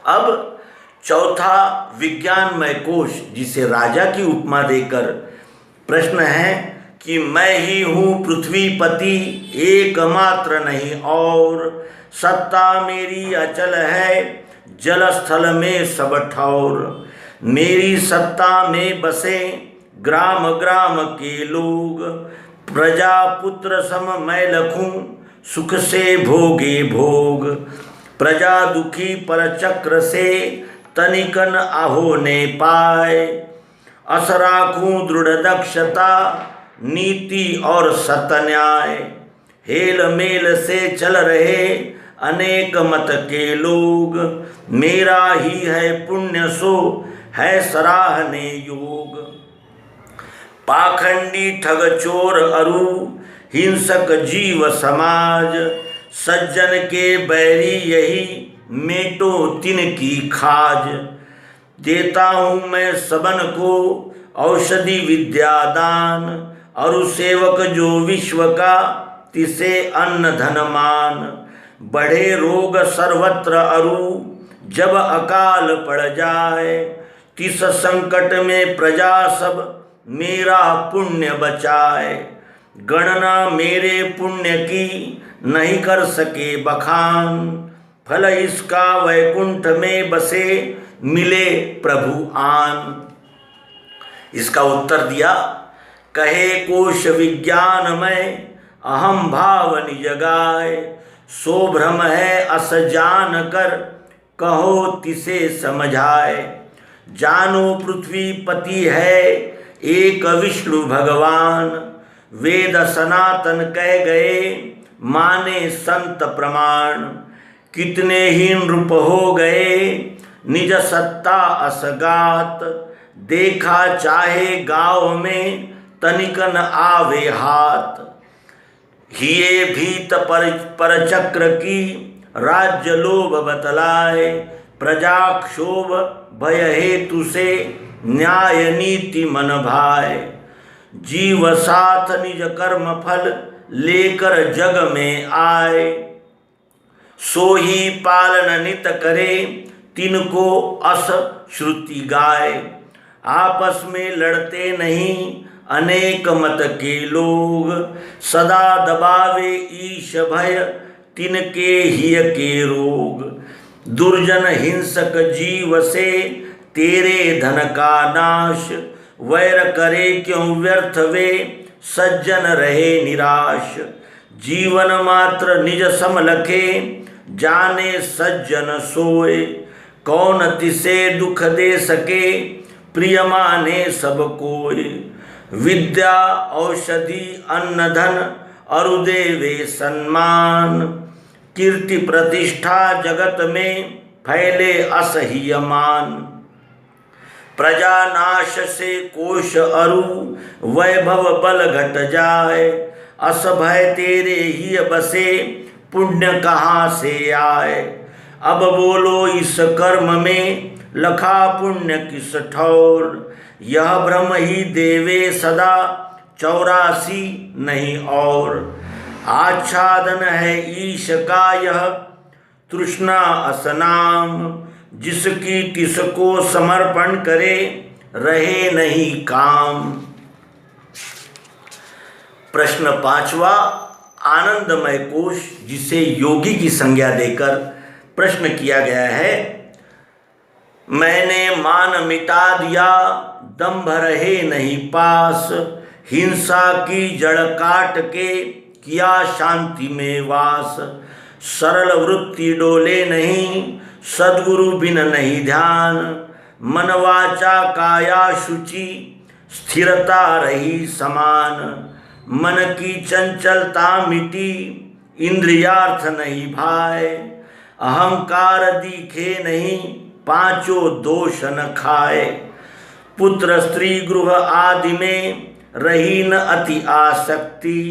अब चौथा विज्ञानमय कोश, जिसे राजा की उपमा देकर प्रश्न है कि मैं ही हूँ पृथ्वीपति एकमात्र नहीं और, सत्ता मेरी अचल है जल स्थल में सब ठौर। मेरी सत्ता में बसे ग्राम ग्राम के लोग, प्रजा पुत्र सम मैं लखूं सुख से भोगे भोग। प्रजा दुखी पर चक्र से तनिकन आहो ने पाए, अस राखूं दृढ़ दक्षता नीति और सत न्याय। हेल मेल से चल रहे अनेक मत के लोग, मेरा ही है पुण्य सो है सराहने योग। पाखंडी ठग चोर अरु हिंसक जीव समाज, सज्जन के बैरी यही मेटो तिनकी खाज। देता हूँ मैं सबन को औषधि विद्या दान, अरु सेवक जो विश्व का तिसे अन्न धन मान। बढ़े रोग सर्वत्र अरु जब अकाल पड़ जाए, तिस संकट में प्रजा सब मेरा पुण्य बचाए। गणना मेरे पुण्य की नहीं कर सके बखान, फल इसका वैकुंठ में बसे मिले प्रभु आन। इसका उत्तर दिया, कहे कोश विज्ञान में अहम भाव निज गाय। सो भ्रम है अस जान कर कहो तिसे समझाए। जानो पृथ्वीपति है एक विष्णु भगवान, वेद सनातन कह गए माने संत प्रमाण। कितने ही नृप हो गए निज सत्ता असगात, देखा चाहे गाँव में तनिकन आवे हाथ। हिये भीत पर चक्र की राज्य लोभ बतलाए, प्रजा क्षोभ भय हेतु से न्याय नीति मन भाए। जीव साथ निज कर्म फल लेकर जग में आए, सो ही पालन नित करे तिनको अस श्रुति गाए। आपस में लड़ते नहीं अनेक मत के लोग, सदा दबावे ईश भय तिनके हिय के रोग। दुर्जन हिंसक जीव से तेरे धन का नाश, वैर करे क्यों व्यर्थ वे सज्जन रहे निराश। जीवन मात्र निज सम लखे जाने सज्जन सोए, कौन तिसे दुख दे सके प्रिय माने सब कोय। विद्या औषधि अन्न धन अरु देवे सम्मान, कीर्ति प्रतिष्ठा जगत में फैले असह्य मान। प्रजा नाश से कोश अरु वैभव बल घट जाए, अस भय तेरे ही बसे पुण्य कहाँ से आए। अब बोलो इस कर्म में लखा पुण्य किस ठौर, यह भ्रम ही देवे सदा 84 नहीं और। आच्छादन है ईश का यह तृष्णा असनाम, जिसकी तिसको समर्पण करे रहे नहीं काम। प्रश्न 5वां, आनंदमय कोश, जिसे योगी की संज्ञा देकर प्रश्न किया गया है। मैंने मान मिटा दिया दंभ रहे नहीं पास, हिंसा की जड़ काट के किया शांति में वास। सरल वृत्ति डोले नहीं सद्गुरु बिन नहीं ध्यान, मन वाचा काया शुचि स्थिरता रही समान। मन की चंचलता मिटी इंद्रियार्थ नहीं भाए, अहंकार दिखे नहीं पांचों दोष न खाए। पुत्र स्त्री गृह आदि में रही न अति आसक्ति,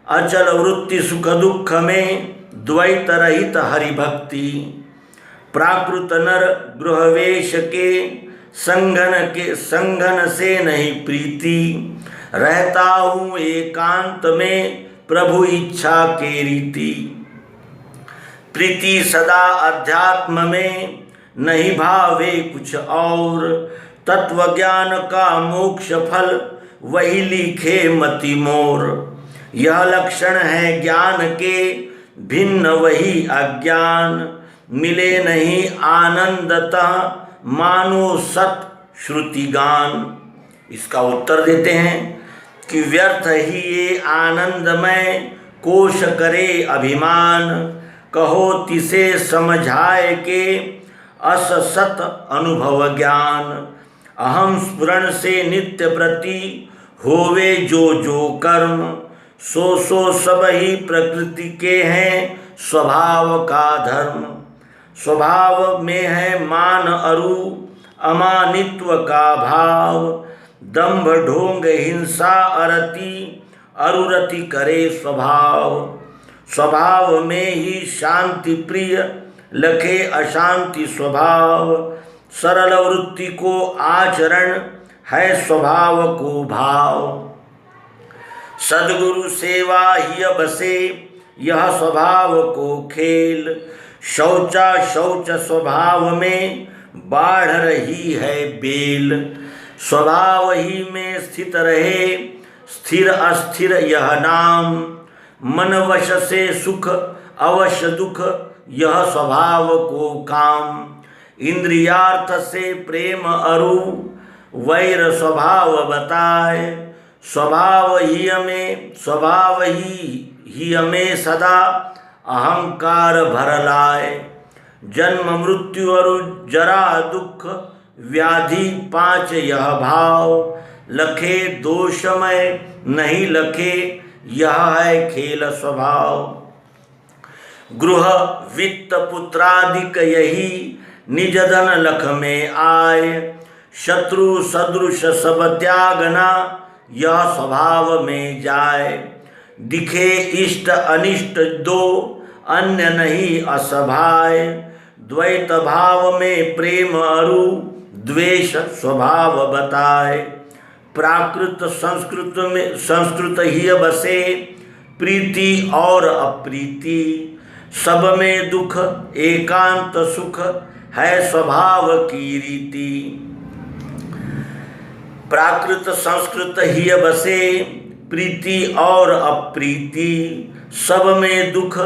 अचल वृत्ति सुख दुख में द्वैत रहित हरि भक्ति। प्राकृत नर गृहवेश के संघन से नहीं प्रीति, रहता हूँ एकांत में प्रभु इच्छा के रीति। प्रीति सदा अध्यात्म में नहीं भावे कुछ और। तत्व ज्ञान का मोक्ष फल वही लिखे मति मोर। यह लक्षण है ज्ञान के भिन्न वही अज्ञान। मिले नहीं आनंदतः मानो सत श्रुति गान। इसका उत्तर देते हैं कि व्यर्थ ही ये आनंदमय कोश करे अभिमान। कहो तिसे समझाए के अस सत अनुभव ज्ञान। अहम स्फुरण से नित्य प्रति होवे जो जो कर्म। सो सब ही प्रकृति के हैं स्वभाव का धर्म। स्वभाव में है मान अरु अमानित्व का भाव। दंभ ढोंग हिंसा अरति अरुरति करे स्वभाव। स्वभाव में ही शांति प्रिय लखे अशांति स्वभाव। सरल वृत्ति को आचरण है स्वभाव को भाव। सद्गुरु सेवा ही बसे यह स्वभाव को खेल। शौचा शौच स्वभाव में बाढ़ रही है बेल। स्वभाव ही में स्थित रहे स्थिर अस्थिर यह नाम। मन वश से सुख अवश्य दुख यह स्वभाव को काम। इंद्रियार्थ से प्रेम अरु वैर स्वभाव बताए। स्वभाव ही हमें सदा अहंकार भर लाए। जन्म मृत्यु और जरा दुख व्याधि पांच यह भाव। लखे दोषमय नहीं लखे यह है खेल स्वभाव। गृह वित्त पुत्रादिक यही निज धन लख में आए। शत्रु सदृश सब त्यागना यह स्वभाव में जाए। दिखे इष्ट अनिष्ट दो अन्य नहीं असभाय। द्वैत भाव में प्रेम अरु द्वेष स्वभाव बताए। प्राकृत संस्कृत ही बसे प्रीति और अप्रीति। सब में दुख एकांत सुख है स्वभाव की रीति। प्राकृत संस्कृत ही बसे प्रीति और अप्रीति। सब में दुख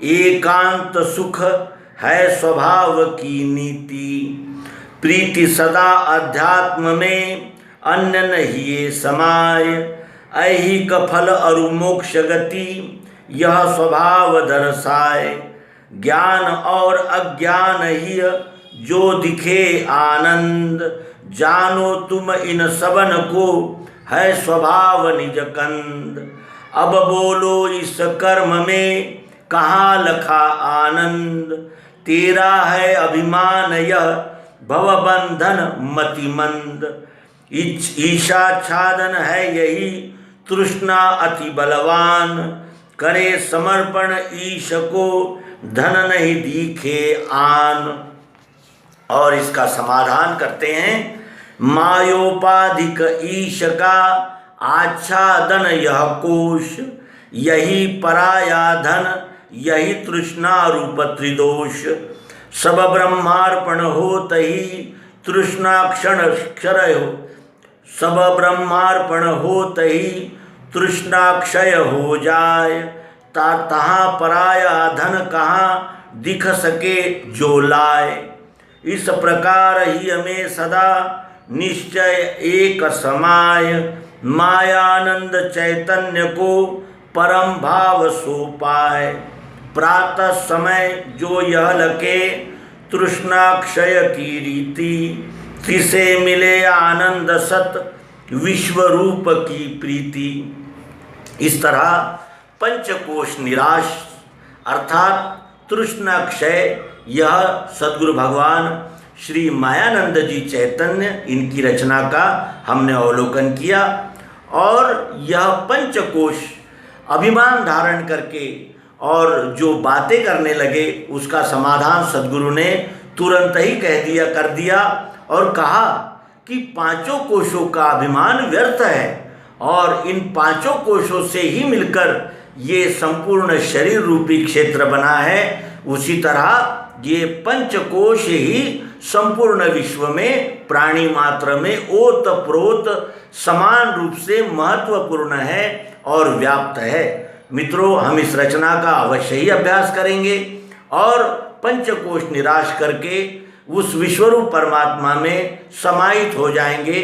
एकांत सुख है स्वभाव की नीति। प्रीति सदा अध्यात्म में अन्य नहीं समाय। ऐहिक फल अरु मोक्ष गति यह स्वभाव दर्शाए। ज्ञान और अज्ञान ही जो दिखे आनंद। जानो तुम इन सबन को है स्वभाव निज कंद। अब बोलो इस कर्म में कहाँ लखा आनंद। तेरा है अभिमान यह भवबंधन मतिमंद। ईशाच्छादन है यही तृष्णा अति बलवान। करे समर्पण ईश को धन नहीं दिखे आन। और इसका समाधान करते हैं। मायोपाधिक ईश का आच्छादन यह कोश। यही पराया धन यही तृष्णा रूप त्रिदोष। सब ब्रह्मार्पण होत ही तृष्णा क्षण क्षय हो। सब ब्रह्मार्पण होत ही तृष्णा क्षय हो जाए। तहाँ पराया धन कहाँ दिख सके जो लाए। इस प्रकार ही हमें सदा निश्चय एक समाय। मायानंद चैतन्य को परम भाव सो पाए। प्रातः समय जो यह लके तृष्णा क्षय की रीति। तिसे मिले आनंद सत विश्व रूप की प्रीति। इस तरह पंचकोश निराश अर्थात तृष्णा क्षय यह सद्गुरु भगवान श्री मायानंद जी चैतन्य इनकी रचना का हमने अवलोकन किया। और यह पंचकोश अभिमान धारण करके और जो बातें करने लगे उसका समाधान सद्गुरु ने तुरंत ही कर दिया और कहा कि पांचों कोशों का अभिमान व्यर्थ है और इन पांचों कोशों से ही मिलकर ये संपूर्ण शरीर रूपी क्षेत्र बना है। उसी तरह ये पंचकोश ही संपूर्ण विश्व में प्राणी मात्र में ओत प्रोत समान रूप से महत्वपूर्ण है और व्याप्त है। मित्रों, हम इस रचना का अवश्य ही अभ्यास करेंगे और पंचकोश निराश करके उस विश्वरूप परमात्मा में समाहित हो जाएंगे।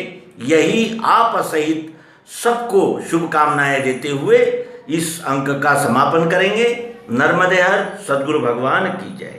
यही आप सहित सबको शुभकामनाएं देते हुए इस अंक का समापन करेंगे। नर्मदे हर सद्गुरु भगवान की जय।